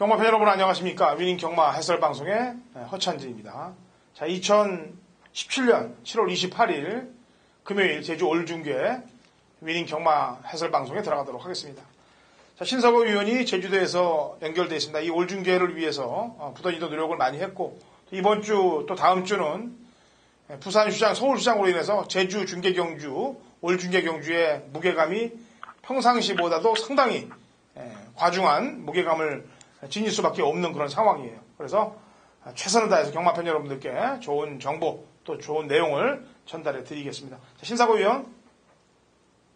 경마팬 여러분 안녕하십니까? 위닝 경마 해설 방송의 허찬진입니다. 자, 2017년 7월 28일 금요일 제주 올중계 위닝 경마 해설 방송에 들어가도록 하겠습니다. 자, 신석호 위원이 제주도에서 연결되어 있습니다. 이 올중계를 위해서 부단히도 노력을 많이 했고, 이번 주 또 다음 주는 부산시장, 서울시장으로 인해서 제주 중계경주, 올중계경주의 무게감이 평상시보다도 상당히 과중한 무게감을 지닐 수밖에 없는 그런 상황이에요. 그래서 최선을 다해서 경마팬 여러분들께 좋은 정보 또 좋은 내용을 전달해 드리겠습니다. 자, 신사고 위원.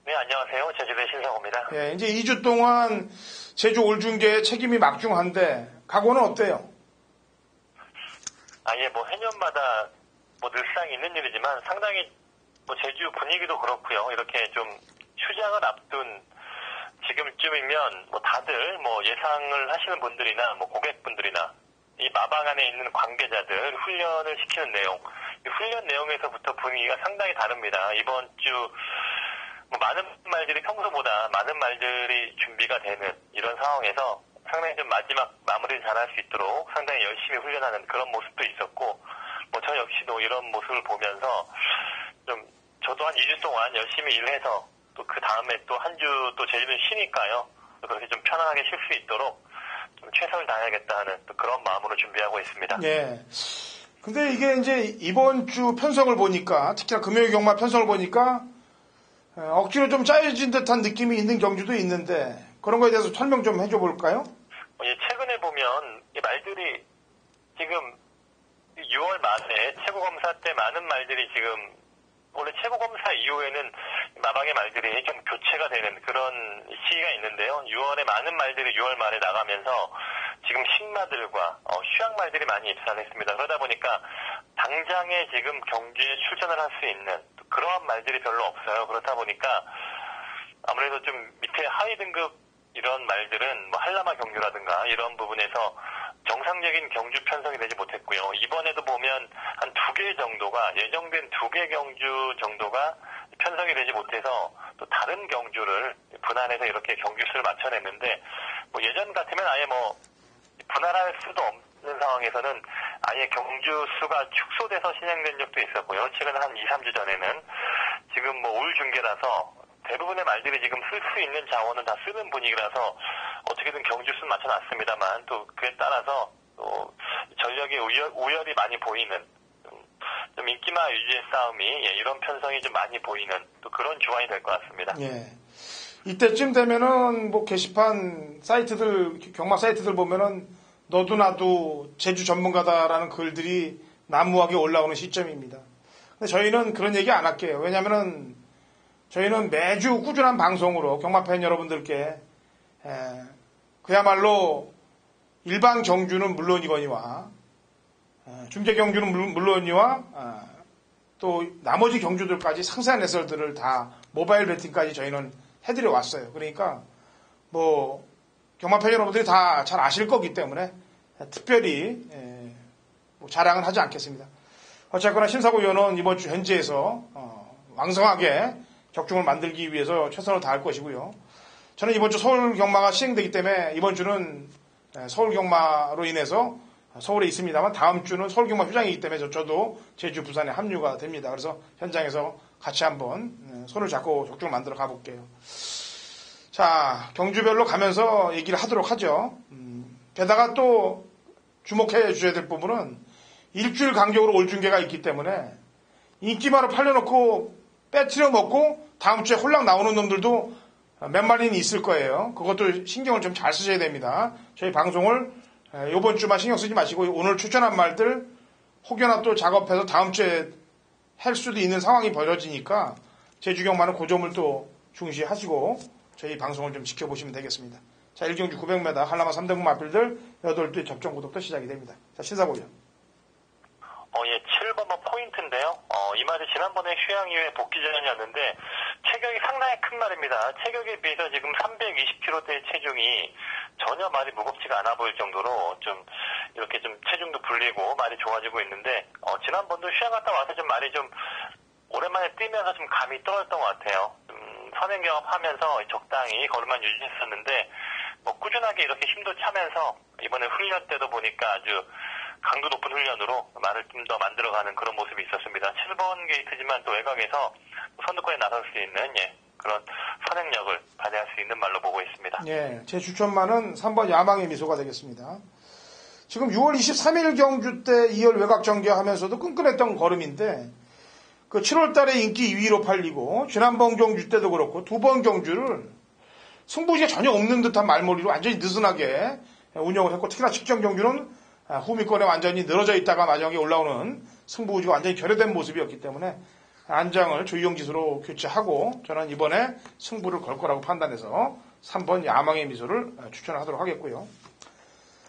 네, 안녕하세요. 제주도의 신사고입니다. 예, 이제 2주 동안 제주 올중계의 책임이 막중한데 각오는 어때요? 뭐 해년마다 늘상 있는 일이지만 상당히 제주 분위기도 그렇고요. 이렇게 좀 휴장을 앞둔 지금쯤이면 다들 예상을 하시는 분들이나 고객분들이나 이 마방 안에 있는 관계자들 훈련을 시키는 내용, 이 훈련 내용에서부터 분위기가 상당히 다릅니다. 이번 주 많은 말들이 평소보다 많은 말들이 준비가 되는 이런 상황에서 상당히 좀 마지막 마무리를 잘할 수 있도록 상당히 열심히 훈련하는 그런 모습도 있었고, 저 역시도 이런 모습을 보면서 좀 저도 한 2주 동안 열심히 일해서 또 그 다음에 또 한 주 또 제주도는 쉬니까요. 그렇게 좀 편안하게 쉴 수 있도록 좀 최선을 다해야겠다 하는 또 그런 마음으로 준비하고 있습니다. 예. 근데 이게 이제 이번 주 편성을 보니까, 특히나 금요일 경마 편성을 보니까 억지로 좀 짜여진 듯한 느낌이 있는 경주도 있는데 그런 거에 대해서 설명 좀 해줘 볼까요? 최근에 보면 이 말들이 지금 6월 말에 최고검사 때 많은 말들이 지금 원래 최고검사 이후에는 마방의 말들이 좀 교체가 되는 그런 시기가 있는데요. 6월에 많은 말들이 6월 말에 나가면서 지금 신마들과 휴양말들이 많이 입사를 했습니다. 그러다 보니까 당장에 지금 경주에 출전을 할 수 있는 그러한 말들이 별로 없어요. 그렇다 보니까 아무래도 좀 밑에 하위 등급 이런 말들은 한라마 경주라든가 이런 부분에서 정상적인 경주 편성이 되지 못했고요. 이번에도 보면 한 2개 정도가 예정된 2개 경주 정도가 편성이 되지 못해서 또 다른 경주를 분할해서 이렇게 경주수를 맞춰냈는데 예전 같으면 아예 분할할 수도 없는 상황에서는 아예 경주 수가 축소돼서 진행된 적도 있었고요. 최근 한 2, 3주 전에는 지금 올 중계라서 대부분의 말들이 지금 쓸 수 있는 자원은 다 쓰는 분위기라서 어떻게든 경주 수 맞춰놨습니다만 또 그에 따라서 또 전력의 우열이 많이 보이는 좀 인기마 유지의 싸움이 이런 편성이 좀 많이 보이는 또 그런 주간이 될 것 같습니다. 예. 이때쯤 되면은 게시판 사이트들, 경마 사이트들 보면은 너도 나도 제주 전문가다라는 글들이 난무하게 올라오는 시점입니다. 근데 저희는 그런 얘기 안 할게요. 왜냐면은 저희는 매주 꾸준한 방송으로 경마팬 여러분들께 그야말로 일반 경주는 물론이거니와 중계 경주는 물론이와 또 나머지 경주들까지 상세한 해설들을 다 모바일 배팅까지 저희는 해드려 왔어요. 그러니까 경마팬 여러분들이 다 잘 아실 거기 때문에 특별히 자랑은 하지 않겠습니다. 어쨌거나 신사고 위원은 이번 주 현지에서 왕성하게 격중을 만들기 위해서 최선을 다할 것이고요. 저는 이번 주 서울 경마가 시행되기 때문에 이번 주는 서울 경마로 인해서 서울에 있습니다만 다음 주는 서울 경마 휴장이기 때문에 저도 제주 부산에 합류가 됩니다. 그래서 현장에서 같이 한번 손을 잡고 격중을 만들어 가볼게요. 자, 경주별로 가면서 얘기를 하도록 하죠. 게다가 또 주목해 주셔야 될 부분은 일주일 간격으로 올 중계가 있기 때문에 인기마로 팔려놓고 빼트려 먹고 다음 주에 홀랑 나오는 놈들도 몇 마리는 있을 거예요. 그것도 신경을 좀 잘 쓰셔야 됩니다. 저희 방송을 이번 주만 신경 쓰지 마시고 오늘 추천한 말들 혹여나 또 작업해서 다음 주에 할 수도 있는 상황이 벌어지니까 제주경마는 그 점을 또 중시하시고 저희 방송을 좀 지켜보시면 되겠습니다. 자, 1경주 900m 한라마 3등급 마필들 8대 접종 구독도 시작이 됩니다. 자, 신사고요. 7번 포인트인데요. 이 말이 지난번에 휴양 이후에 복귀 전이었는데 체격이 상당히 큰 말입니다. 체격에 비해서 지금 320kg대의 체중이 전혀 말이 무겁지가 않아 보일 정도로 좀 이렇게 좀 체중도 불리고 말이 좋아지고 있는데 지난번도 휴양 갔다 와서 좀 말이 좀 오랜만에 뛰면서 좀 감이 떨어졌던 것 같아요. 선행 경험하면서 적당히 걸음만 유지했었는데 꾸준하게 이렇게 힘도 차면서 이번에 훈련 때도 보니까 아주 강도 높은 훈련으로 말을 좀 더 만들어가는 그런 모습이 있었습니다. 7번 게이트지만 또 외곽에서 선두권에 나설 수 있는 그런 선행력을 발휘할 수 있는 말로 보고 있습니다. 예, 제 추천만은 3번 야망의 미소가 되겠습니다. 지금 6월 23일 경주 때 2열 외곽 전개하면서도 끈끈했던 걸음인데 그 7월 달에 인기 2위로 팔리고 지난번 경주 때도 그렇고 두 번 경주를 승부지가 전혀 없는 듯한 말머리로 완전히 느슨하게 운영을 했고 특히나 직전 경주는 후미권에 완전히 늘어져 있다가 마지막에 올라오는 승부지가 완전히 결여된 모습이었기 때문에 안장을 조이용 지수로 교체하고 저는 이번에 승부를 걸 거라고 판단해서 3번 야망의 미소를 추천하도록 하겠고요.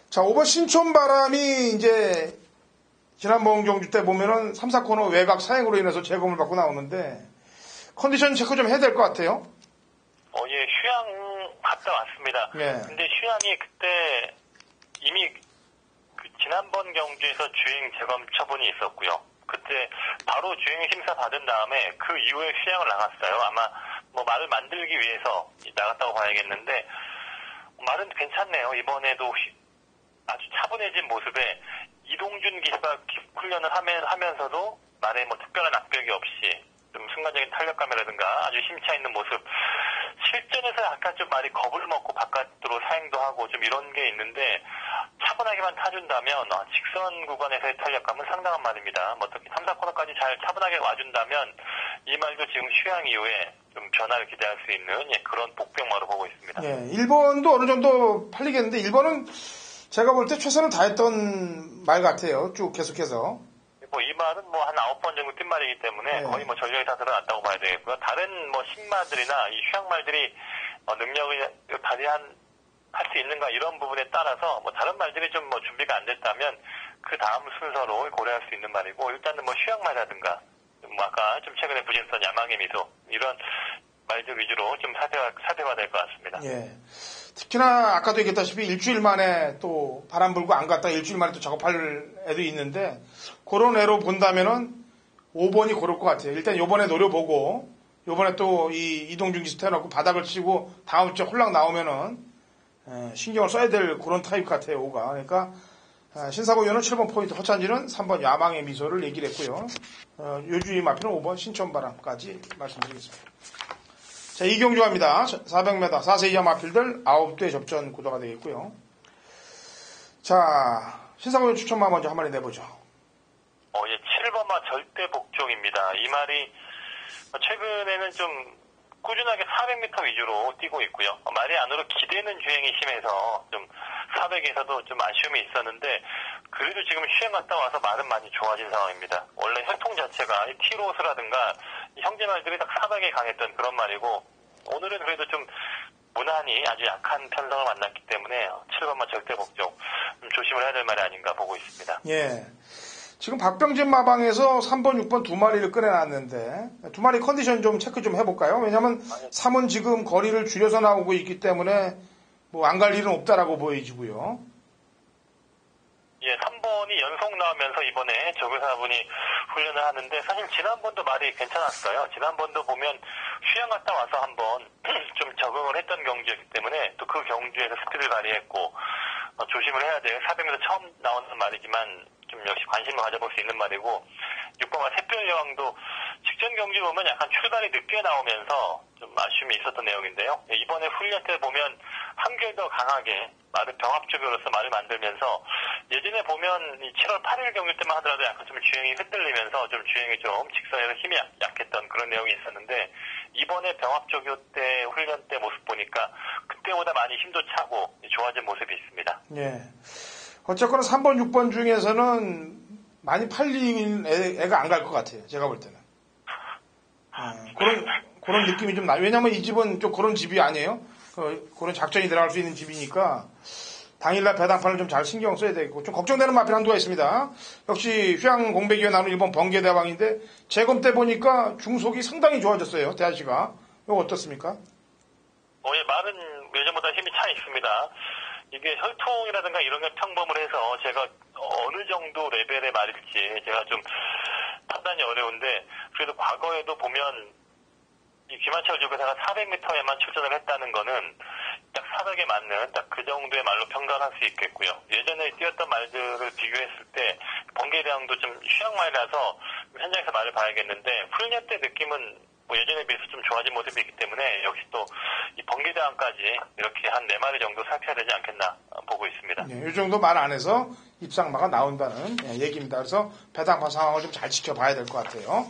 자, 5번 신촌바람이 이제 지난번 경주 때 보면은 3, 4코너 외곽 사행으로 인해서 재검을 받고 나오는데 컨디션 체크 좀 해야 될 것 같아요. 예, 휴양 갔다 왔습니다. 예. 근데 휴양이 그때 이미 지난번 경주에서 주행 재검 처분이 있었고요. 그때 바로 주행 심사 받은 다음에 그 이후에 휴양을 나갔어요. 아마 말을 만들기 위해서 나갔다고 봐야겠는데 말은 괜찮네요. 이번에도 아주 차분해진 모습에 이동준 기수가 훈련을 하면서도 말에 특별한 악벽이 없이 좀 순간적인 탄력감이라든가 아주 힘차 있는 모습. 실전에서 약간 좀 말이 겁을 먹고 바깥으로 사행도 하고 좀 이런 게 있는데 차분하게만 타준다면 직선 구간에서의 탄력감은 상당한 말입니다. 특히 3, 4코너까지 잘 차분하게 와준다면 이 말도 지금 휴양 이후에 좀 변화를 기대할 수 있는 그런 복병마로 보고 있습니다. 예, 1번도 어느 정도 팔리겠는데 1번은 제가 볼 때 최선을 다했던 말 같아요. 쭉 계속해서. 이 말은 한 9번 정도 뛴 말이기 때문에 거의 전력이 다 드러났다고 봐야 되겠고요. 다른 신말들이나 이 휴양말들이 능력을 할 수 있는가 이런 부분에 따라서 다른 말들이 좀 준비가 안 됐다면 그 다음 순서로 고려할 수 있는 말이고 일단은 휴양말이라든가 아까 좀 최근에 부진했던 야망의 미소 이런 말들 위주로 좀 살펴봐야 될 것 같습니다. 예. 특히나 아까도 얘기했다시피 일주일 만에 또 바람 불고 안 갔다 일주일 만에 또 작업할 애도 있는데 그런 애로 본다면은 5번이 고를 것 같아요. 일단 요번에 노려보고 요번에 또 이 이동준 기수 태워놓고 바닥을 치고 다음 주에 홀랑 나오면은 신경을 써야 될 그런 타입 같아요. 5가. 그러니까 신사고 의원은 7번 포인트, 허찬지는 3번 야망의 미소를 얘기를 했고요. 요주의 마피는 5번 신촌바람까지 말씀드리겠습니다. 자, 이경주 갑니다. 400m 4세 이하 마필들 9대 접전 구도가 되겠고요. 자, 신사고 의원 추천만 먼저 한 마디 내보죠. 7번마 절대 복종입니다. 이 말이 최근에는 좀 꾸준하게 400m 위주로 뛰고 있고요. 말이 안으로 기대는 주행이 심해서 좀 400에서도 좀 아쉬움이 있었는데 그래도 지금 휴양 갔다 와서 말은 많이 좋아진 상황입니다. 원래 혈통 자체가 이 티로스라든가 형제 말들이 딱 400에 강했던 그런 말이고 오늘은 그래도 좀 무난히 아주 약한 편성을 만났기 때문에 7번마 절대 복종 조심을 해야 될 말이 아닌가 보고 있습니다. 예. 지금 박병진 마방에서 3번, 6번 두 마리를 꺼내놨는데 두 마리 컨디션 좀 체크 좀 해볼까요? 왜냐하면 3은 지금 거리를 줄여서 나오고 있기 때문에 안 갈 일은 없다라고 보여지고요. 예, 3번이 연속 나오면서 이번에 조교사분이 훈련을 하는데 사실 지난번도 말이 괜찮았어요. 지난번도 보면 휴양 갔다 와서 한번 좀 적응을 했던 경주였기 때문에 또 그 경주에서 스피드를 발휘했고 조심을 해야 돼요. 400m 처음 나오는 말이지만 좀 역시 관심을 가져볼 수 있는 말이고 6번과 샛별여왕도 직전 경주 보면 약간 출발이 늦게 나오면서 좀 아쉬움이 있었던 내용인데요. 이번에 훈련 때 보면 한결 더 강하게 말을 병합주교로서 말을 만들면서 예전에 보면 이 7월 8일 경주 때만 하더라도 약간 좀 주행이 흔들리면서 좀 주행이 좀 직선에서 힘이 약했던 그런 내용이 있었는데 이번에 병합조교 때 훈련 때 모습 보니까 그때보다 많이 힘도 차고 좋아진 모습이 있습니다. 예. 어쨌거나 3번, 6번 중에서는 많이 팔린 애가 안 갈 것 같아요. 제가 볼 때는. 그런 느낌이 좀 나요. 왜냐면 이 집은 좀 그런 집이 아니에요. 그런 작전이 들어갈 수 있는 집이니까 당일날 배당판을 좀 잘 신경 써야 되고 좀 걱정되는 마필 한두가 있습니다. 역시 휴양 공백위에 나오는 1번 번개대왕인데 재검 때 보니까 중속이 상당히 좋아졌어요. 대하씨가. 이거 어떻습니까? 예, 말은 예전보다 힘이 차 있습니다. 이게 혈통이라든가 이런 게 평범을 해서 제가 어느 정도 레벨의 말일지 제가 좀 판단이 어려운데 그래도 과거에도 보면 이 김한철 조교사가 400m에만 출전을 했다는 거는 딱 사벽에 맞는 딱 그 정도의 말로 평가를 할 수 있겠고요. 예전에 뛰었던 말들을 비교했을 때 번개대왕도 좀 휴양 말이라서 현장에서 말을 봐야겠는데 훈련 때 느낌은 뭐 예전에 비해서 좀 좋아진 모습이 있기 때문에 역시 또 이 번개대왕까지 이렇게 한 4마리 정도 살펴야 되지 않겠나 보고 있습니다. 네, 이 정도 말 안 해서 입상마가 나온다는 얘기입니다. 그래서 배당파 상황을 좀 잘 지켜봐야 될 것 같아요.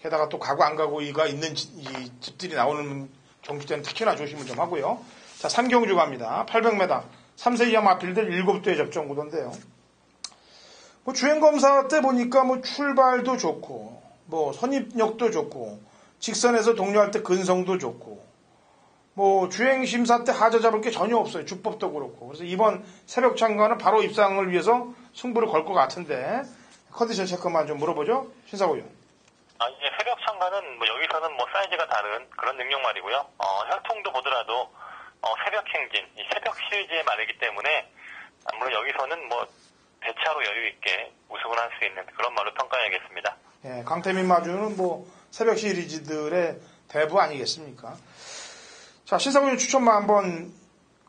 게다가 또 가고 안 가고 이가 있는 이 집들이 나오는 경기 때는 특히나 조심을 좀 하고요. 자, 3경주 갑니다. 800m. 3세 이하 마필들 7대 접전 구도인데요. 뭐 주행검사 때 보니까 뭐 출발도 좋고, 뭐 선입력도 좋고, 직선에서 동료할 때 근성도 좋고, 뭐 주행심사 때 하자 잡을 게 전혀 없어요. 주법도 그렇고. 그래서 이번 새벽 참가는 바로 입상을 위해서 승부를 걸 것 같은데, 컨디션 체크만 좀 물어보죠. 신사고요. 이제 새벽 참가는 뭐 여기서는 뭐 사이즈가 다른 그런 능력 말이고요. 혈통도 보더라도 새벽 행진, 이 새벽 시리즈의 말이기 때문에 물론 여기서는 뭐 대차로 여유 있게 우승을 할 수 있는 그런 말로 평가해야겠습니다. 예, 강태민 마주는 뭐 새벽 시리즈들의 대부 아니겠습니까? 자, 신사고님 추천만 한번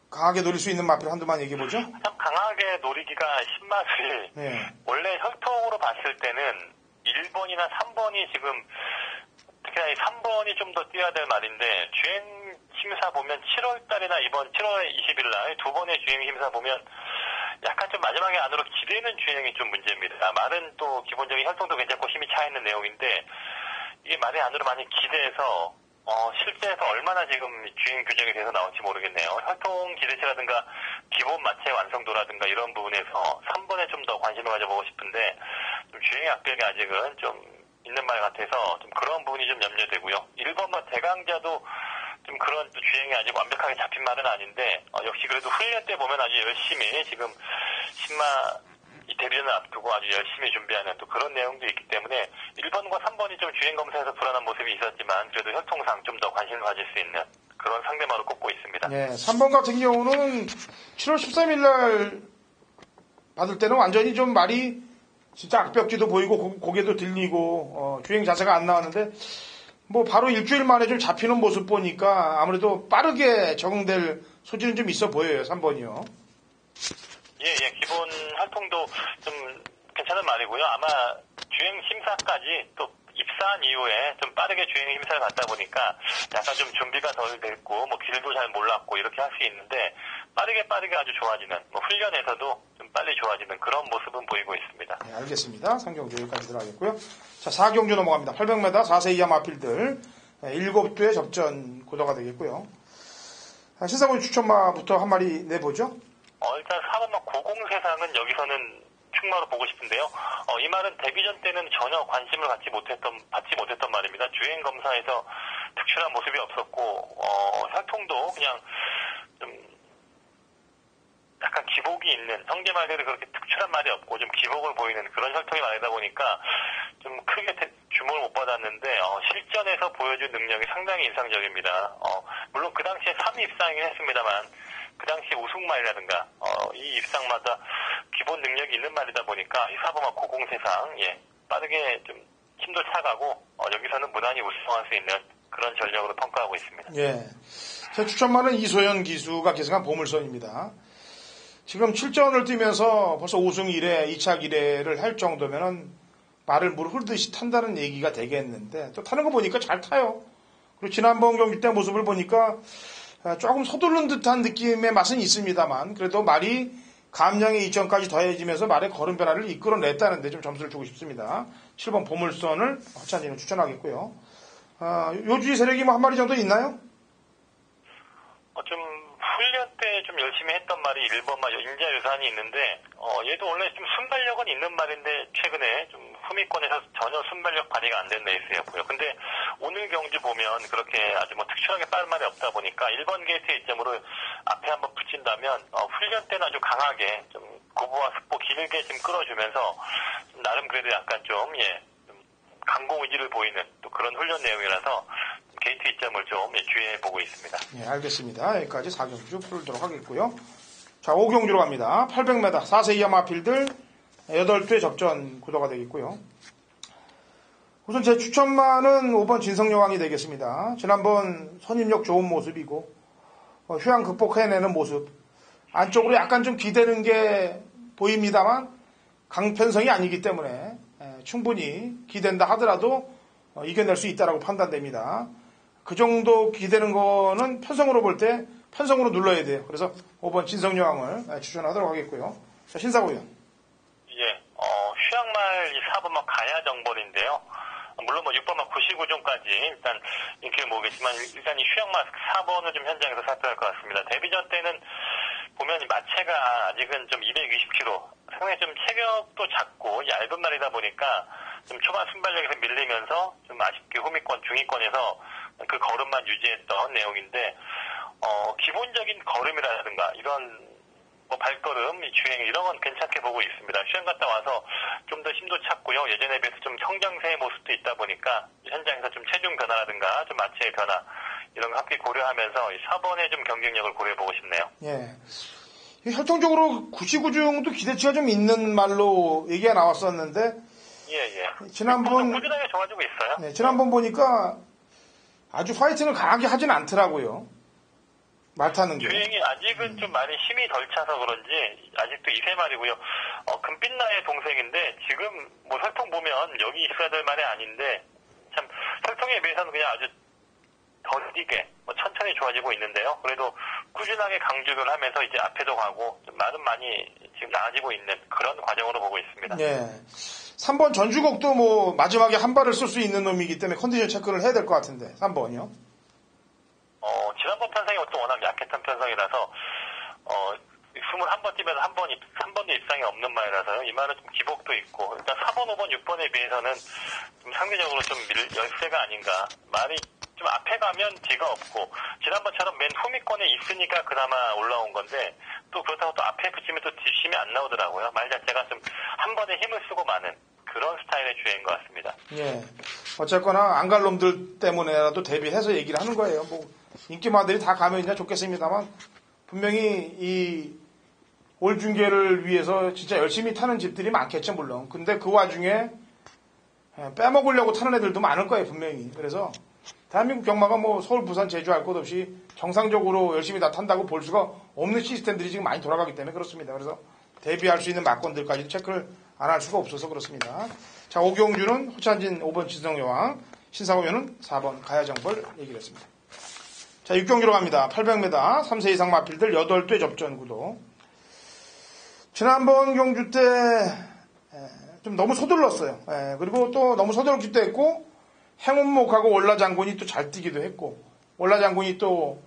강하게 노릴 수 있는 마필 한두만 얘기해보죠. 참 강하게 노리기가 신맛을 원래 혈통으로 봤을 때는 1번이나 3번이 지금 특히나 이 3번이 좀 더 뛰어야 될 말인데 주행 심사 보면 7월 달이나 이번 7월 20일 날 2번의 주행 심사 보면 약간 좀 마지막에 안으로 기대는 주행이 좀 문제입니다. 말은 또 기본적인 혈통도 괜찮고 힘이 차 있는 내용인데 이게 말의 안으로 많이 기대해서 실제에서 얼마나 지금 주행 규정이 돼서 나올지 모르겠네요. 혈통 기대치라든가 기본 마체 완성도라든가 이런 부분에서 3번에 좀 더 관심을 가져보고 싶은데 좀 주행의 악벽이 아직은 좀 있는 말 같아서 좀 그런 부분이 좀 염려되고요. 1번만 대강자도 좀 그런 주행이 아직 완벽하게 잡힌 말은 아닌데 역시 그래도 훈련 때 보면 아주 열심히 지금 신마 이 데뷔전을 앞두고 아주 열심히 준비하는 또 그런 내용도 있기 때문에 1번과 3번이 좀 주행 검사에서 불안한 모습이 있었지만 그래도 혈통상 좀 더 관심을 가질 수 있는 그런 상대마로 꼽고 있습니다. 네, 3번 같은 경우는 7월 13일 날 받을 때는 완전히 좀 말이 진짜 악벽지도 보이고 고개도 들리고 주행 자세가 안 나왔는데 뭐 바로 일주일 만에 좀 잡히는 모습 보니까 아무래도 빠르게 적응될 소지는 좀 있어 보여요. 3번이요. 예, 기본 활동도 좀 괜찮은 말이고요. 아마 주행 심사까지 또 입사한 이후에 좀 빠르게 주행 심사를 받다 보니까 약간 좀 준비가 덜 됐고 뭐 길도 잘 몰랐고 이렇게 할 수 있는데 빠르게 아주 좋아지는 뭐 훈련에서도 좀 빨리 좋아지는 그런 모습은 보이고 있습니다. 네, 알겠습니다. 3경주 여기까지 들어가겠고요. 자, 4경주 넘어갑니다. 800m 4세 이하 마필들 7대 접전 구도가 되겠고요. 신사고님 추천마부터 한 마리 내보죠. 일단 4번마 고공세상은 여기서는 충마로 보고 싶은데요. 이 말은 데뷔전 때는 전혀 관심을 받지 못했던 말입니다. 주행 검사에서 특출한 모습이 없었고, 혈통도 그냥 좀 약간 기복이 있는, 형제 말대로 그렇게 특출한 말이 없고 좀 기복을 보이는 그런 혈통의 말이다 보니까 좀 크게 주목을 못 받았는데, 실전에서 보여준 능력이 상당히 인상적입니다. 물론 그 당시에 3위 입상이긴 했습니다만, 그 당시 우승말이라든가 이 입상마다 기본 능력이 있는 말이다 보니까 이 4번마 고공세상 빠르게 좀 힘도 차가고 여기서는 무난히 우승할 수 있는 그런 전력으로 평가하고 있습니다. 예, 제 추천말은 이소연 기수가 계승한 보물선입니다. 지금 7전을 뛰면서 벌써 5승 1회, 2차 1회를 할 정도면은 말을 물 흐르듯이 탄다는 얘기가 되겠는데 또 타는 거 보니까 잘 타요. 그리고 지난번 경기 때 모습을 보니까 조금 서두른 듯한 느낌의 맛은 있습니다만 그래도 말이 감량의 이점까지 더해지면서 말의 걸음 변화를 이끌어냈다는데 좀 점수를 주고 싶습니다. 7번 보물선을 허찬이는 추천하겠고요. 요주의 세력이 뭐 한 마리 정도 있나요? 좀 훈련 때 좀 열심히 했던 말이 1번마 인자유산이 있는데 얘도 원래 좀 순발력은 있는 말인데 최근에 좀 후미권에서 전혀 순발력 발휘가 안 된 레이스였고요. 근데 오늘 경주 보면 그렇게 아주 뭐 특출하게 빠른 말이 없다 보니까 1번 게이트의 이점으로 앞에 한번 붙인다면 훈련 때는 아주 강하게 좀 고부와 숙보 길게 좀 끌어주면서 좀 나름 그래도 약간 좀 강공 의지를 보이는 또 그런 훈련 내용이라서 게이트 이점을 좀 주의해보고 있습니다. 네, 알겠습니다. 여기까지 4경주 풀도록 하겠고요. 자, 5경주로 갑니다. 800m 4세 이하 마필들 8대 접전 구도가 되겠고요. 우선 제 추천마는 5번 진성여왕이 되겠습니다. 지난번 선임력 좋은 모습이고 휴양 극복해내는 모습. 안쪽으로 약간 좀 기대는 게 보입니다만 강편성이 아니기 때문에 충분히 기댄다 하더라도 이겨낼 수 있다라고 판단됩니다. 그 정도 기대는 거는 편성으로 볼 때 편성으로 눌러야 돼요. 그래서 5번 진성여왕을 추천하도록 하겠고요. 자, 신사고 의원. 예, 휴양말 4번 가야 정벌인데요. 물론 6번 99종까지 일단 인기를 모으겠지만 일단 이 휴양말 4번을 좀 현장에서 살펴야 할 것 같습니다. 데뷔전 때는 보면 이 마체가 아직은 좀 220kg, 상당히 좀 체격도 작고 얇은 말이다 보니까 좀 초반 순발력에서 밀리면서 좀 아쉽게 후미권, 중위권에서 그 걸음만 유지했던 내용인데, 기본적인 걸음이라든가 이런 발걸음, 주행 이런 건 괜찮게 보고 있습니다. 휴양 갔다 와서 좀 더 힘도 찾고요. 예전에 비해서 좀 성장세의 모습도 있다 보니까 현장에서 좀 체중 변화라든가 좀 마체의 변화 이런 거 함께 고려하면서 4번의 좀 경쟁력을 고려해보고 싶네요. 예. 혈통적으로 99중도 기대치가 좀 있는 말로 얘기가 나왔었는데, 예. 지난번 꾸준하게 좋아지고 있어요. 네, 지난번 보니까 아주 파이팅을 강하게 하진 않더라고요. 말 타는 게. 주행이 아직은 좀 많이 힘이 덜 차서 그런지 아직도 2세마리고요. 금빛나의 동생인데 지금 혈통 보면 여기 있어야 될 말이 아닌데 참 혈통에 비해서는 그냥 아주 더디게 천천히 좋아지고 있는데요. 그래도 꾸준하게 강주를 하면서 이제 앞에도 가고 말은 많이 지금 나아지고 있는 그런 과정으로 보고 있습니다. 네. 3번 전주곡도 마지막에 한 발을 쏠 수 있는 놈이기 때문에 컨디션 체크를 해야 될 것 같은데 3번이요? 지난번 편성이 또 워낙 약했던 편성이라서 21번 뛰면서 3번도 입상이 없는 말이라서요. 이 말은 좀 기복도 있고 일단 4번, 5번, 6번에 비해서는 좀 상대적으로 좀 열세가 아닌가. 말이 좀 앞에 가면 뒤가 없고 지난번처럼 맨 후미권에 있으니까 그나마 올라온 건데 또 그렇다고 또 앞에 붙이면 또 뒷심이 안 나오더라고요. 말 자체가 좀 한 번에 힘을 쓰고 마는 그런 스타일의 주행인 것 같습니다. 예. 어쨌거나 안 갈 놈들 때문에라도 대비해서 얘기를 하는 거예요. 인기마들이 다 가면 이제 좋겠습니다만 분명히 이 올 중계를 위해서 진짜 열심히 타는 집들이 많겠죠, 물론. 근데 그 와중에 빼먹으려고 타는 애들도 많을 거예요, 분명히. 그래서 대한민국 경마가 서울, 부산, 제주 할 것 없이 정상적으로 열심히 다 탄다고 볼 수가 없는 시스템들이 지금 많이 돌아가기 때문에 그렇습니다. 그래서 대비할 수 있는 막건들까지 체크를 안 할 수가 없어서 그렇습니다. 자, 오경주는 호찬진 5번 진성여왕, 신사고연은 4번 가야정벌 얘기를 했습니다. 자, 6경기로 갑니다. 800m 3세 이상 마필들 8대 접전 구도. 지난번 경주 때 좀 너무 서둘렀어요. 그리고 또 너무 서둘렀기도 했고 행운목하고 월라장군이 또 잘 뛰기도 했고 월라장군이 또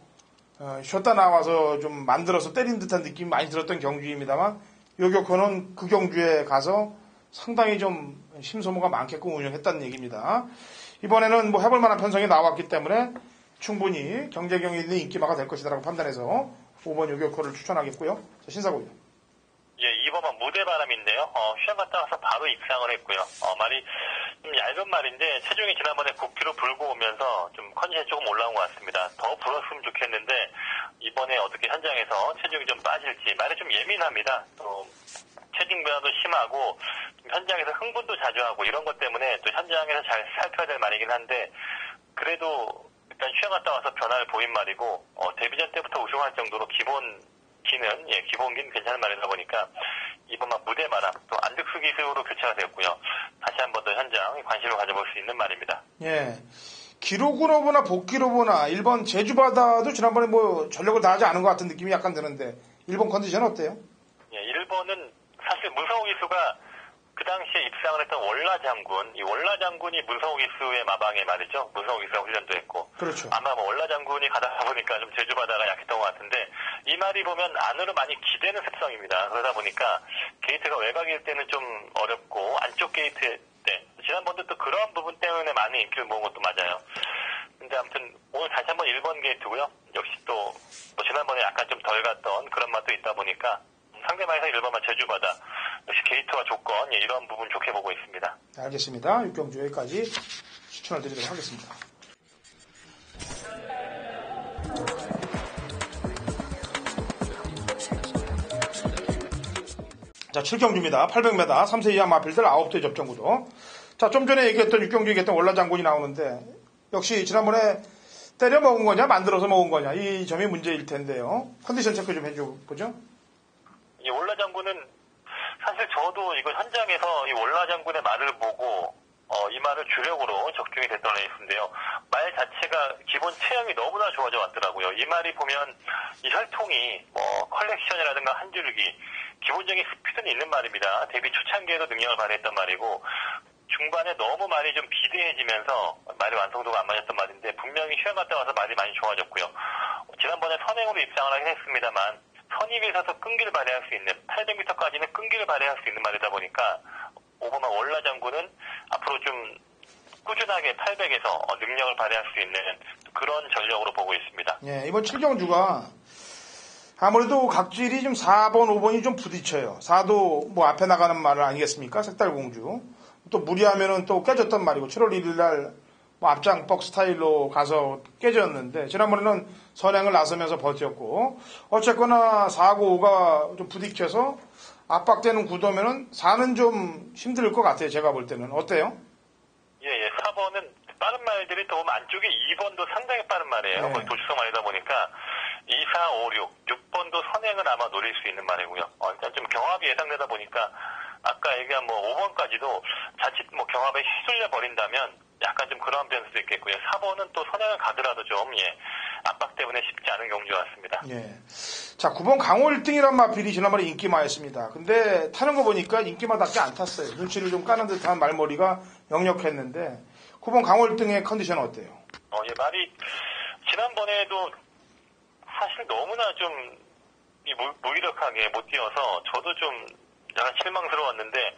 쉬었다 나와서 좀 만들어서 때린 듯한 느낌이 많이 들었던 경주입니다만 요격호는 그 경주에 가서 상당히 좀 심소모가 많게끔 운영했다는 얘기입니다. 이번에는 해볼 만한 편성이 나왔기 때문에 충분히 경제경이 있는 인기마가 될 것이다라고 판단해서 5번 요격호를 추천하겠고요. 자, 신사고요. 예, 2번은 무대바람인데요. 휴양 갔다 와서 바로 입상을 했고요. 말이 좀 얇은 말인데 체중이 지난번에 9kg 불고 오면서 좀 컨디션이 조금 올라온 것 같습니다. 더 불었으면 좋겠는데 이번에 어떻게 현장에서 체중이 좀 빠질지 말이 좀 예민합니다. 또 체중 변화도 심하고 현장에서 흥분도 자주 하고 이런 것 때문에 또 현장에서 잘 살펴야 될 말이긴 한데 그래도 일단 휴양 갔다 와서 변화를 보인 말이고 데뷔전 때부터 우승할 정도로 기본기는 괜찮은 말이다 보니까 이번만 무대마람 또 안득수 기수로 교체가 되었고요. 다시 한 번 더 현장 관심을 가져볼 수 있는 말입니다. 예. 기록으로 보나 복기로 보나 1번 제주바다도 지난번에 전력을 다하지 않은 것 같은 느낌이 약간 드는데 1번 컨디션 어때요? 예, 1번은 사실 문성호 기수가 그 당시에 입상을 했던 월라장군, 이 월라장군이 문성호 기수의 마방에 말이죠. 문성호 기수가 훈련도 했고. 그렇죠. 아마 월라장군이 가다 보니까 좀 제주바다가 약했던 것 같은데, 이 말이 보면 안으로 많이 기대는 습성입니다. 그러다 보니까 게이트가 외곽일 때는 좀 어렵고, 안쪽 게이트 때, 지난번도 또 그런 부분 때문에 많이 인기를 모은 것도 맞아요. 근데 아무튼 오늘 다시 한번 1번 게이트고요. 역시 또 지난번에 약간 좀 덜 갔던 그런 맛도 있다 보니까, 상대방에서 1번만 제주바다. 역시 게이트와 조건, 이런 부분 좋게 보고 있습니다. 알겠습니다. 6경주 여기까지 추천을 드리도록 하겠습니다. 자, 7경주입니다. 800m 3세 이하 마필들 9대 접전구도. 자, 좀 전에 얘기했던 6경주 얘기했던 월라장군이 나오는데 역시 지난번에 때려 먹은 거냐, 만들어서 먹은 거냐, 이 점이 문제일 텐데요. 컨디션 체크 좀 해줘 보죠. 이 올라 장군은 사실 저도 이거 현장에서 이 올라 장군의 말을 보고 이 말을 주력으로 적중이 됐던 레이스인데요. 말 자체가 기본 체형이 너무나 좋아져 왔더라고요. 이 말이 보면 이 혈통이 컬렉션이라든가 한 줄기 기본적인 스피드는 있는 말입니다. 데뷔 초창기에도 능력을 발휘했던 말이고 중반에 너무 말이 좀 비대해지면서 말이 완성도가 안 맞았던 말인데 분명히 휴양 갔다 와서 말이 많이 좋아졌고요. 지난번에 선행으로 입상을 하긴 했습니다만 선임에 서서 끈기를 발휘할 수 있는 800m까지는 끈기를 발휘할 수 있는 말이다 보니까 오버만 월라 장군은 앞으로 좀 꾸준하게 800에서 능력을 발휘할 수 있는 그런 전력으로 보고 있습니다. 예, 이번 7경주가 아무래도 각질이 좀 4번, 5번이 좀 부딪혀요. 4도 뭐 앞에 나가는 말 아니겠습니까? 색달공주. 또 무리하면은 또 깨졌단 말이고 7월 1일 날 뭐 앞장뻑 스타일로 가서 깨졌는데 지난번에는 선행을 나서면서 버텼고 어쨌거나 4고 5가 좀 부딪혀서 압박되는 구도면은 4는 좀 힘들 것 같아요. 제가 볼 때는. 어때요? 예, 4번은 빠른 말들이 또 안쪽에 2번도 상당히 빠른 말이에요. 네. 거의 도시성 말이다 보니까 2, 4, 5, 6번도 선행을 아마 노릴 수 있는 말이고요. 일단 좀 경합이 예상되다 보니까 아까 얘기한 뭐 5번까지도 자칫 뭐 경합에 휘둘려 버린다면 약간 좀 그러한 변수도 있겠고요. 4번은 또 선행을 가더라도 좀 압박 때문에 쉽지 않은 경주 같습니다. 예. 자, 9번 강호 1등이란 마필이 지난번에 인기 많았습니다. 근데 타는 거 보니까 인기만답지 안 탔어요. 눈치를 좀 까는 듯한 말머리가 역력했는데 9번 강호 1등의 컨디션은 어때요? 예, 말이 지난번에도 사실 너무나 좀 무기력하게 못 뛰어서 저도 좀 약간 실망스러웠는데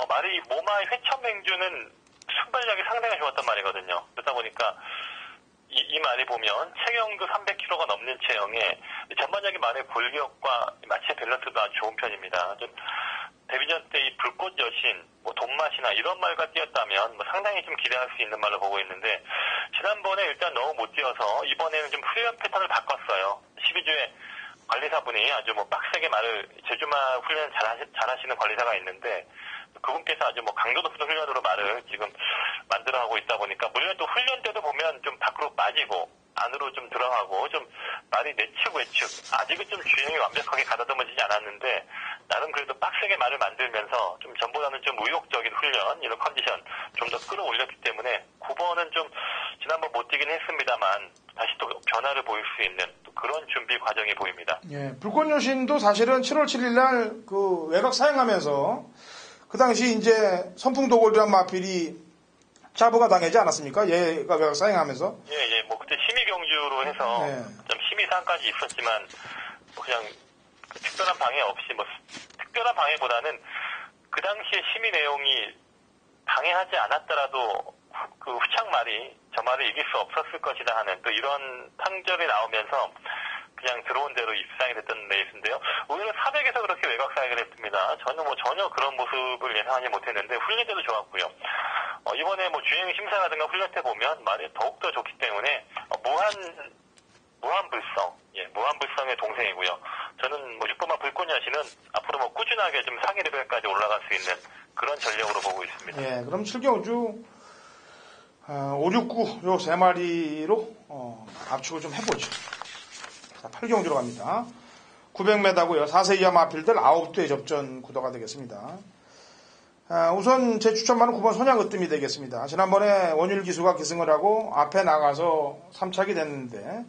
말이 모마의 회천맹주는 순발력이 상당히 좋았단 말이거든요. 그러다 보니까 이 말이 보면 체형도 300kg가 넘는 체형에 전반적인 말의 골격과 마체 밸런스도 아주 좋은 편입니다. 좀 데뷔전 때 이 불꽃 여신, 뭐 돈맛이나 이런 말과 뛰었다면 뭐 상당히 좀 기대할 수 있는 말로 보고 있는데 지난번에 일단 너무 못 뛰어서 이번에는 좀 훈련 패턴을 바꿨어요. 12주에 관리사분이 아주 뭐 빡세게 말을 제주말 훈련 잘하시는 관리사가 있는데 그분께서 아주 뭐 강도 높은 훈련으로 말을 지금 만들어가고 있다 보니까 물론 또 훈련 때도 보면 좀 밖으로 빠지고 안으로 좀 들어가고 좀 말이 내측 외측 아직은 좀 균형이 완벽하게 가다듬어지지 않았는데 나름 그래도 빡세게 말을 만들면서 좀 전보다는 좀 의욕적인 훈련 이런 컨디션 좀 더 끌어올렸기 때문에 9번은 좀 지난번 못 뛰긴 했습니다만 다시 또 변화를 보일 수 있는 또 그런 준비 과정이 보입니다. 예, 불꽃 여신도 사실은 7월 7일 날 그 외곽 사행하면서 그 당시 이제 선풍도골이란 마필이 짜부가 당하지 않았습니까? 얘가 외곽 사행하면서. 예, 뭐 그때 심의 경주로 해서 좀 심의 사항까지 있었지만 뭐 그냥 특별한 방해 없이 뭐 특별한 방해보다는 그 당시에 심의 내용이 방해하지 않았더라도 그 후창 말이 저 말을 이길 수 없었을 것이다 하는 또 이런 판결이 나오면서 그냥 들어온 대로 입상이 됐던 레이스인데요. 오히려 400에서 그렇게 외곽 사행을 했습니다. 저는 뭐 전혀 그런 모습을 예상하지 못했는데 훈련 때도 좋았고요. 이번에 뭐 주행 심사라든가 훈련 때 보면 말이 더욱더 좋기 때문에 무한불성의 동생이고요. 저는 뭐 6번마 불꽃 여신은 앞으로 뭐 꾸준하게 좀 상위 레벨까지 올라갈 수 있는 그런 전력으로 보고 있습니다. 예, 그럼 7경주 5, 6, 9 요 세 마리로 압축을 좀 해보죠. 자, 8경주로 갑니다. 900m고요. 4세 이하 마필들 9대 접전 구도가 되겠습니다. 우선 제 추천만은 9번 손양으뜸이 되겠습니다. 지난번에 원율 기수가 기승을 하고 앞에 나가서 3착이 됐는데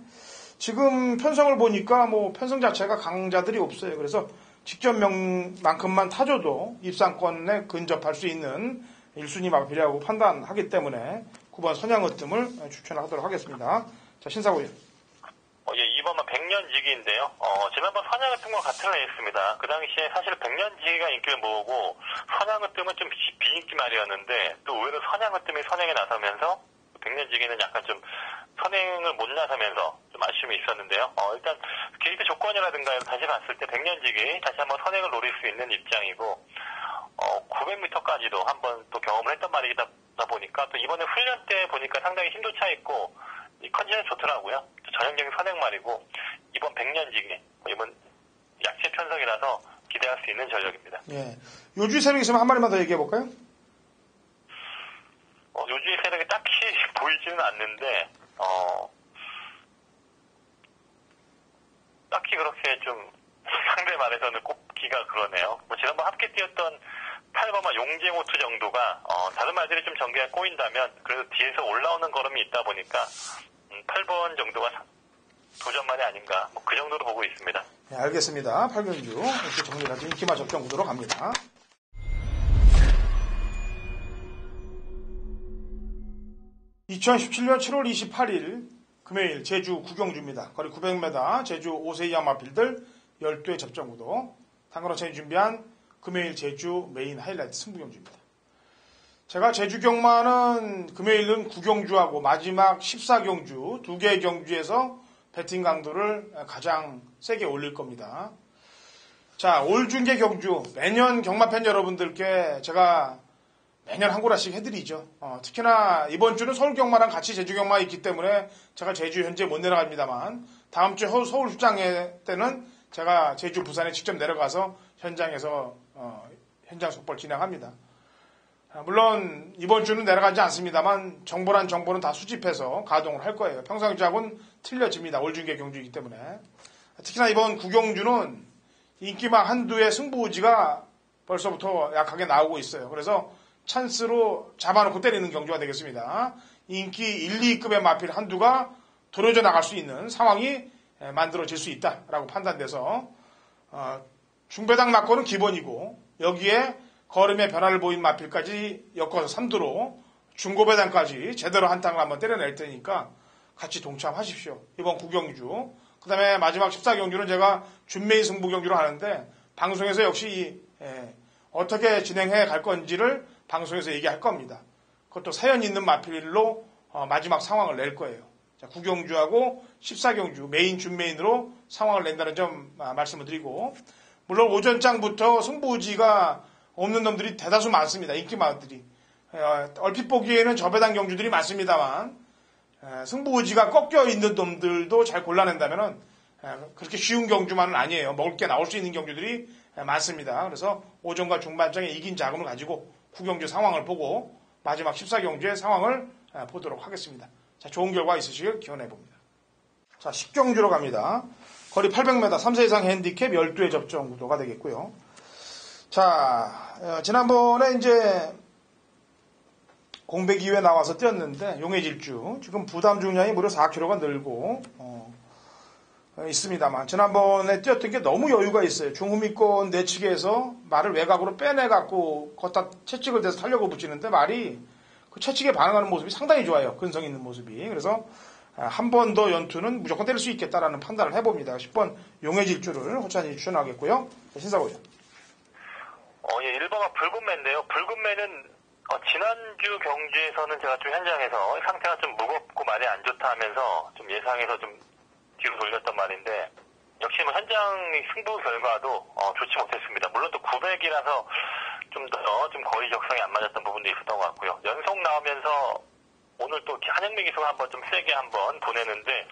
지금 편성을 보니까 뭐 편성 자체가 강자들이 없어요. 그래서 직전명만큼만 타줘도 입상권에 근접할 수 있는 1순위 마필이라고 판단하기 때문에 9번 손양으뜸을 추천하도록 하겠습니다. 자, 신사고요. 예, 2번만 백년지기인데요. 지난번 선양으뜸과 같은 레이스입니다. 그 당시에 사실 백년지기가 인기를 모으고 선양으뜸은 좀 비인기 말이었는데 또 의외로 선양으뜸이 선행에 나서면서 백년지기는 약간 좀 선행을 못 나서면서 좀 아쉬움이 있었는데요. 일단 게이트 조건이라든가 다시 봤을 때 백년지기 다시 한번 선행을 노릴 수 있는 입장이고 900m까지도 한번 또 경험을 했던 말이다 보니까 또 이번에 훈련 때 보니까 상당히 힘도 차 있고 이 컨디션이 좋더라고요. 전형적인 선행말이고 이번 백년지기 이번 약체 편성이라서 기대할 수 있는 전력입니다. 예, 요주의 세력이 있으면 한 마리만 더 얘기해 볼까요? 요주의 세력이 딱히 보이지는 않는데 그렇게 좀 상대 말에서는 꼽기가 그러네요. 뭐 지난번 함께 뛰었던 8번마 용쟁호투 정도가 다른 말들이 좀 전개가 꼬인다면 그래도 뒤에서 올라오는 걸음이 있다 보니까 8번 정도가 도전만이 아닌가 뭐 그 정도로 보고 있습니다. 네, 알겠습니다. 8경주 이렇게 정리해서 인기마 접전 구도로 갑니다. (2017년 7월 28일) 금요일 제주 9경주입니다. 거리 900m 제주 오세이아 마필들 12회 접전 구도. 당근호천이 준비한 금요일 제주 메인 하이라이트 승부경주입니다. 제가 제주 경마는 금요일은 9경주하고 마지막 14경주 2개의 경주에서 배팅 강도를 가장 세게 올릴 겁니다. 자, 올 중계 경주 매년 경마팬 여러분들께 제가 매년 한 고라씩 해드리죠. 특히나 이번 주는 서울 경마랑 같이 제주 경마가 있기 때문에 제가 제주 현재 못 내려갑니다만 다음 주 서울 출장회 때는 제가 제주 부산에 직접 내려가서 현장에서 현장 속보를 진행합니다. 물론 이번 주는 내려가지 않습니다만 정보란 정보는 다 수집해서 가동을 할 거예요. 평상시하고는 틀려집니다. 올 중계 경주이기 때문에. 특히나 이번 9경주는 인기막 한두의 승부의지가 벌써부터 약하게 나오고 있어요. 그래서 찬스로 잡아놓고 때리는 경주가 되겠습니다. 인기 1, 2급의 마필 한두가 도려져 나갈 수 있는 상황이 만들어질 수 있다라고 판단돼서 중배당 낙고는 기본이고 여기에 걸음의 변화를 보인 마필까지 엮어서 3두로 중고배당까지 제대로 한탕을 한번 때려낼 테니까 같이 동참하십시오. 이번 9경주. 그 다음에 마지막 14경주는 제가 준메이 승부 경주로 하는데 방송에서 역시 어떻게 진행해 갈 건지를 방송에서 얘기할 겁니다. 그것도 사연 있는 마필로 마지막 상황을 낼 거예요. 자, 9경주하고 14경주 메인 준메인으로 상황을 낸다는 점 말씀을 드리고 물론 오전장부터 승부의지가 없는 놈들이 대다수 많습니다. 인기마들이. 얼핏 보기에는 저배당 경주들이 많습니다만 승부의지가 꺾여 있는 놈들도 잘 골라낸다면 그렇게 쉬운 경주만은 아니에요. 먹을 게 나올 수 있는 경주들이 많습니다. 그래서 오전과 중반장에 이긴 자금을 가지고 9경주 상황을 보고 마지막 14경주의 상황을 보도록 하겠습니다. 자, 좋은 결과 있으시길 기원해 봅니다. 자, 10경주로 갑니다. 거리 800m 3세 이상 핸디캡 12회 접전 구도가 되겠고요. 자, 지난번에 이제 공백 2회 나와서 뛰었는데 용해질주 지금 부담 중량이 무려 4kg가 늘고 있습니다만 지난번에 뛰었던 게 너무 여유가 있어요. 중후미권 내측에서 말을 외곽으로 빼내갖고 걷다 채찍을 대서 타려고 붙이는데 말이 그 채찍에 반응하는 모습이 상당히 좋아요. 근성 있는 모습이. 그래서 한 번 더 연투는 무조건 때릴 수 있겠다라는 판단을 해봅니다. 10번 용해질주를 호찬이 추천하겠고요. 신사고요. 예, 1번가 붉은매인데요. 붉은매는 지난주 경주에서는 제가 좀 현장에서 상태가 좀 무겁고 말이 안 좋다 하면서 좀 예상해서 좀 뒤로 돌렸단 말인데 역시 뭐 현장 승부 결과도 좋지 못했습니다. 물론 또 900이라서 좀 거리 적성이 안 맞았던 부분도 있었던 것 같고요. 연속 나오면서 오늘 또 한영민 기수가 한번 좀 세게 한번 보내는데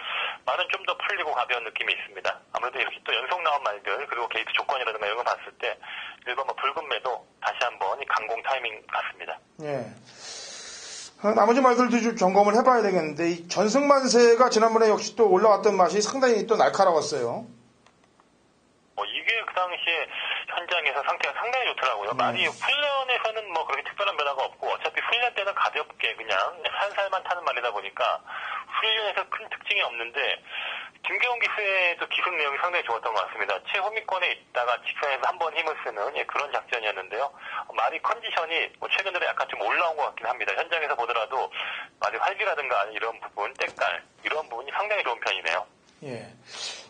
말은 좀 더 풀리고 가벼운 느낌이 있습니다. 아무래도 이렇게 또 연속 나온 말들 그리고 게이트 조건이라든가 이런 거 봤을 때 1번 뭐 붉은매도 다시 한번 이 강공 타이밍 같습니다. 예. 나머지 말들도 좀 점검을 해봐야 되겠는데 이 전승만세가 지난번에 역시 또 올라왔던 맛이 상당히 또 날카로웠어요. 이게 그 당시에 현장에서 상태가 상당히 좋더라고요. 말이 훈련에서는 뭐 그렇게 특별한 변화가 없고 어차피 훈련 때는 가볍게 그냥 살살만 타는 말이다 보니까 훈련에서 큰 특징이 없는데 김경훈 기수의 또 기술 내용이 상당히 좋았던 것 같습니다. 최후미권에 있다가 직선에서 한번 힘을 쓰는 그런 작전이었는데요. 말이 컨디션이 최근 들에 약간 좀 올라온 것 같긴 합니다. 현장에서 보더라도 말이 활기라든가 이런 부분, 때깔 이런 부분이 상당히 좋은 편이네요. 예.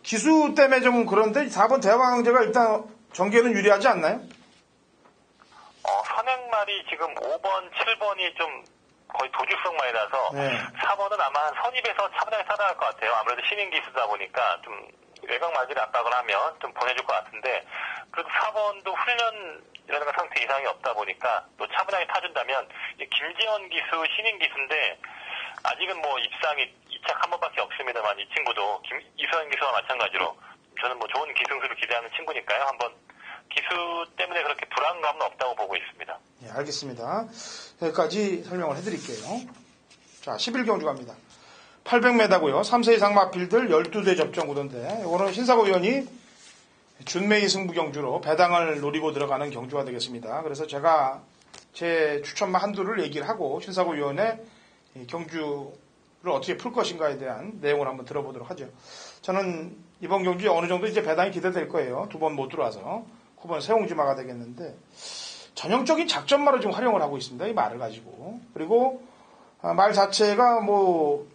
기수 때문에 좀 그런데 4번 대왕제가 일단 전개는 유리하지 않나요? 선행말이 지금 5번, 7번이 좀 거의 도주성 말이라서 4번은 아마 한 선입에서 차분하게 살아갈 것 같아요. 아무래도 신인 기수다 보니까 좀 외곽 말들이 압박을 하면 좀 보내줄 것 같은데 그래도 4번도 훈련이라든가 상태 이상이 없다 보니까 또 차분하게 타준다면 김지현 기수 신인 기수인데 아직은 뭐 입상이 2착 한 번밖에 없습니다만 이 친구도 이수현 기수와 마찬가지로 저는 뭐 좋은 기승수를 기대하는 친구니까요. 한번 기수 때문에 그렇게 불안감은 없다고 보고 있습니다. 예, 알겠습니다. 여기까지 설명을 해드릴게요. 자, 11경주 갑니다. 800m고요. 3세 이상 마필들 12대 접전 구도인데 이거는 신사고 위원이 준메이 승부 경주로 배당을 노리고 들어가는 경주가 되겠습니다. 그래서 제가 제 추천마 한두를 얘기를 하고 신사고 위원의 경주를 어떻게 풀 것인가에 대한 내용을 한번 들어보도록 하죠. 저는 이번 경주에 어느 정도 이제 배당이 기대될 거예요. 두 번 못 들어와서 9번 세옹지마가 되겠는데 전형적인 작전마로 지금 활용을 하고 있습니다. 이 말을 가지고. 그리고 말 자체가 뭐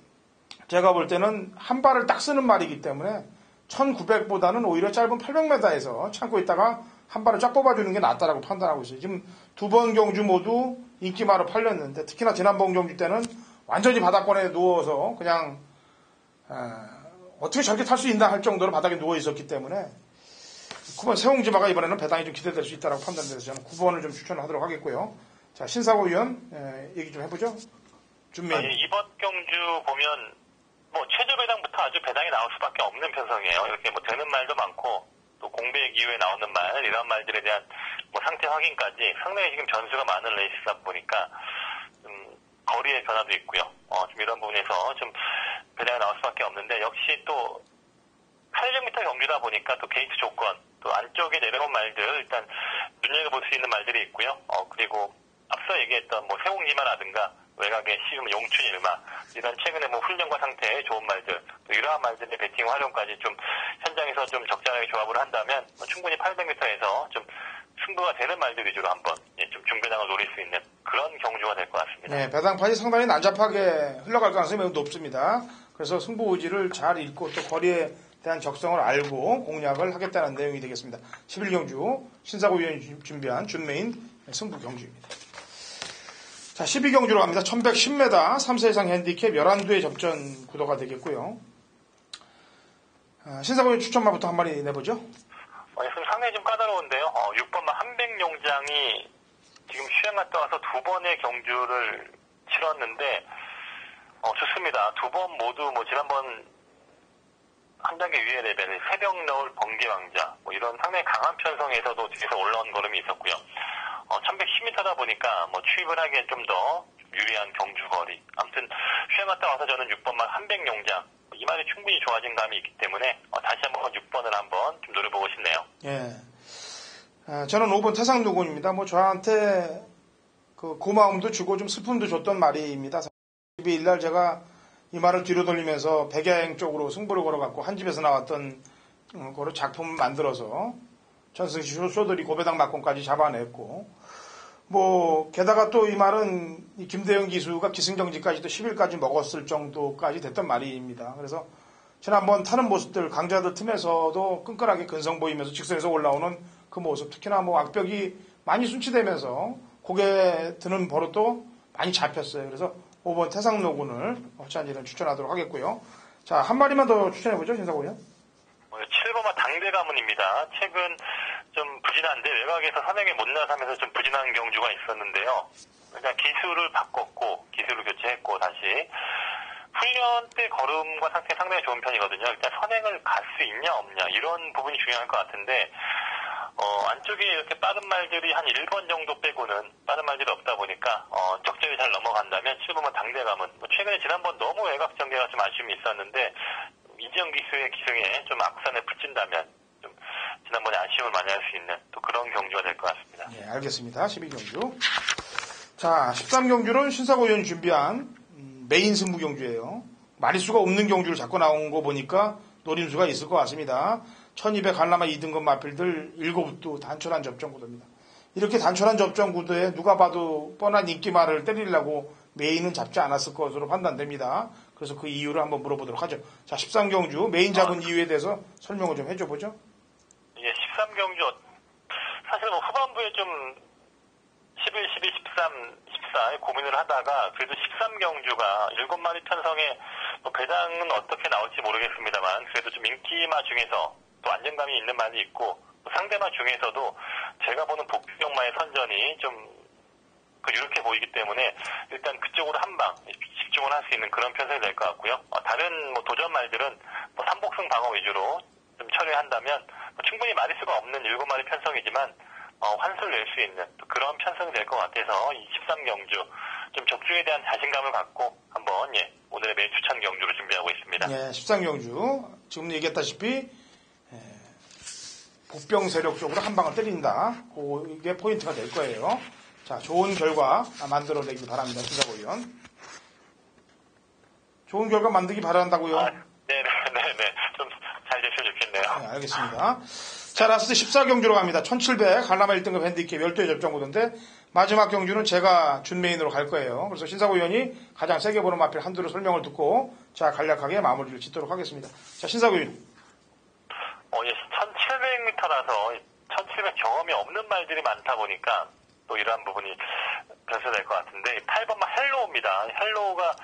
제가 볼 때는 한 발을 딱 쓰는 말이기 때문에 1900보다는 오히려 짧은 800m에서 참고 있다가 한 발을 쫙 뽑아주는 게 낫다라고 판단하고 있어요. 지금 두 번 경주 모두 인기마로 팔렸는데 특히나 지난번 경주 때는 완전히 바닥권에 누워서 그냥 어떻게 저렇게 탈 수 있나 할 정도로 바닥에 누워 있었기 때문에 9번 세옹지마가 이번에는 배당이 좀 기대될 수 있다고 판단돼서 저는 9번을 좀 추천을 하도록 하겠고요. 자, 신사고 위원 얘기 좀 해보죠. 준메이. 이번 경주 보면 뭐 최저 배당부터 아주 배당이 나올 수밖에 없는 편성이에요. 이렇게 뭐 되는 말도 많고 또 공백 이후에 나오는 말 이런 말들에 대한 뭐 상태 확인까지 상당히 지금 변수가 많은 레이스다 보니까 거리의 변화도 있고요. 좀 이런 부분에서 좀 배당이 나올 수밖에 없는데 역시 또 800m 경주다 보니까 또 게이트 조건 또 안쪽에 내려온 말들 일단 눈여겨볼 수 있는 말들이 있고요. 그리고 앞서 얘기했던 뭐 세옹지마라든가 외곽의 시움 용춘일마 이런 최근에 뭐 훈련과 상태에 좋은 말들 또 이러한 말들의 배팅 활용까지 좀 현장에서 좀 적절하게 조합을 한다면 충분히 800m에서 좀 승부가 되는 말들 위주로 한번 좀 중배당을 노릴 수 있는 그런 경주가 될 것 같습니다. 네, 배당판이 상당히 난잡하게 흘러갈 가능성이 매우 높습니다. 그래서 승부 의지를 잘 읽고 또 거리에 대한 적성을 알고 공략을 하겠다는 내용이 되겠습니다. 11경주 신사고 위원이 준비한 준메인 승부 경주입니다. 자, 12경주로 갑니다. 1110m 3세 이상 핸디캡 11두의 접전 구도가 되겠고요. 신사고 위원 추천마부터 한 마리 내보죠. 상당히 좀 까다로운데요. 6번만 한백용장이 지금 휴양 갔다 와서 두 번의 경주를 치렀는데 좋습니다. 두 번 모두 뭐 지난번 한 단계 위의 레벨의 새벽 너울 번개왕자 뭐 이런 상당히 강한 편성에서도 뒤에서 올라온 걸음이 있었고요. 1110m다 보니까 뭐 추입을 하기에 좀 더 유리한 경주거리. 아무튼 휴양 갔다 와서 저는 6번만 한백용장 이 말이 충분히 좋아진 감이 있기 때문에 다시 한번 6번을 한번 좀 노려보고 싶네요. 예. 저는 5번 태상노군입니다. 뭐 저한테 그 고마움도 주고 좀 슬픔도 줬던 말입니다. 12일 날 제가 이 말을 뒤로 돌리면서 백야행 쪽으로 승부를 걸어갖고 한 집에서 나왔던 거로 작품 만들어서 전승시 쇼들이 고배당 막공까지 잡아냈고 뭐 게다가 또 이 말은 이 김대영 기수가 기승정지까지도 10일까지 먹었을 정도까지 됐던 말입니다. 그래서 지난번 타는 모습들 강자들 틈에서도 끈끈하게 근성 보이면서 직선에서 올라오는 그 모습 특히나 뭐 악벽이 많이 순치되면서 고개 드는 버릇도 많이 잡혔어요. 그래서 5번 태상노군을 허찬이는 추천하도록 하겠고요. 자, 한 마리만 더 추천해보죠, 신사고요. 7번마 당대가문입니다. 최근 좀 부진한데 외곽에서 선행에 못 나서면서 좀 부진한 경주가 있었는데요. 그러니까 기술을 바꿨고 기술을 교체했고 다시 훈련 때 걸음과 상태 상당히 좋은 편이거든요. 일단 선행을 갈 수 있냐 없냐 이런 부분이 중요할 것 같은데 안쪽에 이렇게 빠른 말들이 한 1번 정도 빼고는 빠른 말들이 없다 보니까 적절히 잘 넘어간다면 7번마 당대가문 최근에 지난번 너무 외곽 전개가 좀 아쉬움이 있었는데 이지영 기수의 기승에 좀 악산에 붙인다면 좀 지난번에 아쉬움을 많이 할 수 있는 또 그런 경주가 될 것 같습니다. 네, 알겠습니다. 12경주. 자, 13경주는 신사고 의원이 준비한 메인 승부 경주예요. 마리수가 없는 경주를 자꾸 나온 거 보니까 노림수가 있을 것 같습니다. 1200 한라마 2등급 마필들 7두 단촐한 접전 구도입니다. 이렇게 단촐한 접전 구도에 누가 봐도 뻔한 인기말을 때리려고 메인은 잡지 않았을 것으로 판단됩니다. 그래서 그 이유를 한번 물어보도록 하죠. 자, 13경주 메인 잡은 이유에 대해서 설명을 좀 해줘보죠. 예, 13경주 사실 뭐 후반부에 좀 11, 12, 13, 14에 고민을 하다가 그래도 13경주가 7마리 편성에 배당은 어떻게 나올지 모르겠습니다만 그래도 좀 인기마 중에서 또 안정감이 있는 말이 있고 상대마 중에서도 제가 보는 복병마의 선전이 좀 이렇게 보이기 때문에 일단 그쪽으로 한 방 집중을 할 수 있는 그런 편성이 될 것 같고요. 다른 뭐 도전 말들은 뭐 삼복승 방어 위주로 좀 처리한다면 충분히 마리수가 없는 7마리 편성이지만 환수를 낼 수 있는 그런 편성이 될 것 같아서 이 13경주 좀 적중에 대한 자신감을 갖고 한번 오늘의 메인 추천 경주를 준비하고 있습니다. 13경주 지금 얘기했다시피 복병 세력 쪽으로 한 방을 때린다. 그게 포인트가 될 거예요. 자, 좋은 결과 만들어내기 바랍니다. 신사고 의원. 좋은 결과 만들기 바란다고요? 네네. 좀 잘 됐으면 좋겠네요. 네, 알겠습니다. 자, 라스트 14경주로 갑니다. 1700 한라마 1등급 핸디캡 12회 접전 구도인데 마지막 경주는 제가 준메인으로 갈 거예요. 그래서 신사고 의원이 가장 세게 보는 마필 한두로 설명을 듣고 자, 간략하게 마무리를 짓도록 하겠습니다. 자, 신사고 의원. 1700m라서 1700 경험이 없는 말들이 많다 보니까 또 이러한 부분이 변수될 것 같은데 8번만 헬로우입니다. 헬로우가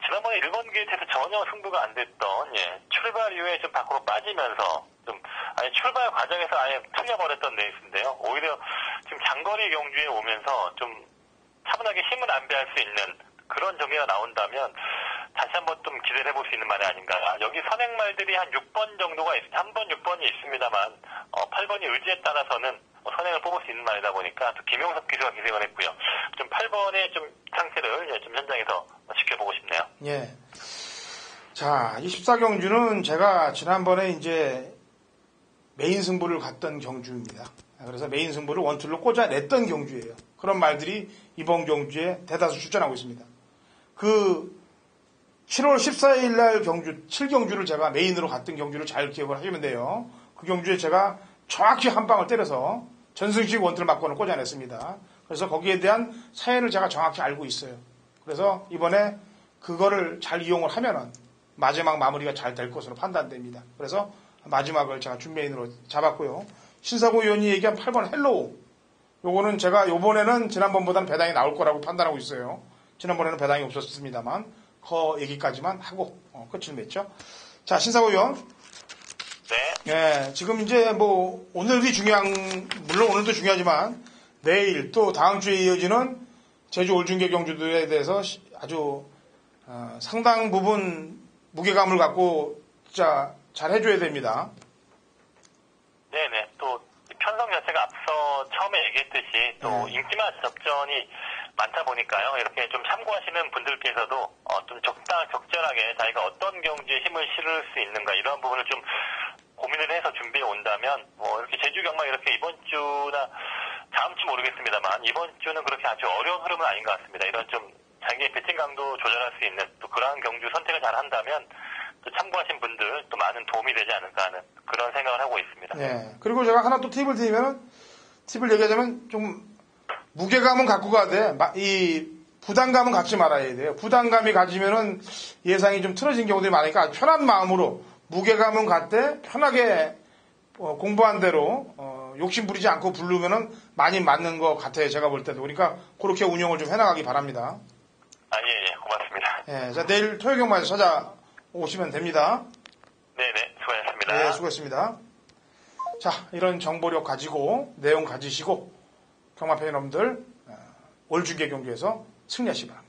지난번에 1번 게이트에서 전혀 승부가 안 됐던 출발 이후에 좀 밖으로 빠지면서 좀 아예 출발 과정에서 아예 틀려버렸던 레이스인데요. 오히려 지금 장거리 경주에 오면서 좀 차분하게 힘을 안배할 수 있는 그런 경기가 나온다면 다시 한번 좀 기대를 해볼 수 있는 말이 아닌가. 여기 선행말들이 한 6번 정도가 3번, 6번이 있습니다만 8번이 의지에 따라서는 선행을 뽑을 수 있는 말이다 보니까 또 김용석 기수가 기생을 했고요. 좀 8번의 좀 상태를 좀 현장에서 지켜보고 싶네요. 예. 자, 24경주는 제가 지난번에 이제 메인 승부를 갔던 경주입니다. 그래서 메인 승부를 원툴로 꽂아냈던 경주예요. 그런 말들이 이번 경주에 대다수 출전하고 있습니다. 그 7월 14일 날 경주, 7경주를 제가 메인으로 갔던 경주를 잘 기억을 하시면 돼요. 그 경주에 제가 정확히 한 방을 때려서 전승식 원툴 막권을 꽂아냈습니다. 그래서 거기에 대한 사연을 제가 정확히 알고 있어요. 그래서 이번에 그거를 잘 이용을 하면은 마지막 마무리가 잘 될 것으로 판단됩니다. 그래서 마지막을 제가 준메인으로 잡았고요. 신사고 의원이 얘기한 8번 헬로우. 요거는 제가 요번에는 지난번보다는 배당이 나올 거라고 판단하고 있어요. 지난번에는 배당이 없었습니다만 그 얘기까지만 하고 끝을 맺죠. 자, 신사고 의원. 네. 예, 지금 이제 뭐 오늘이 물론 오늘도 중요하지만 내일 또 다음 주에 이어지는 제주 올중계 경주들에 대해서 아주 상당 부분 무게감을 갖고 진짜 잘 해줘야 됩니다. 네네. 또 편성 자체가 앞서 처음에 얘기했듯이 또 인기만 접전이 많다 보니까요. 이렇게 좀 참고하시는 분들께서도 좀 적절하게 자기가 어떤 경주에 힘을 실을 수 있는가 이런 부분을 좀 고민을 해서 준비해 온다면 이렇게 제주 경마 이렇게 이번 주나 다음 주 모르겠습니다만 이번 주는 그렇게 아주 어려운 흐름은 아닌 것 같습니다. 이런 좀 자기의 배팅 강도 조절할 수 있는 또 그러한 경주 선택을 잘 한다면 또 참고하신 분들 또 많은 도움이 되지 않을까 하는 그런 생각을 하고 있습니다. 네. 그리고 제가 하나 또 팁을 얘기하자면 좀 무게감은 갖고 가야 돼. 이 부담감은 갖지 말아야 돼요. 부담감이 가지면은 예상이 좀 틀어진 경우들이 많으니까 편한 마음으로 무게감은 갖되 편하게 공부한 대로 욕심 부리지 않고 부르면은 많이 맞는 것 같아요. 제가 볼 때도. 그러니까 그렇게 운영을 좀 해나가기 바랍니다. 예, 고맙습니다. 예, 자, 내일 토요 경마에서 찾아오시면 됩니다. 네네, 수고하셨습니다. 네, 수고했습니다. 자, 이런 정보력 가지고 내용 가지시고 경마팬 여러분들 올중계 경주에서 승리하시기 바랍니다.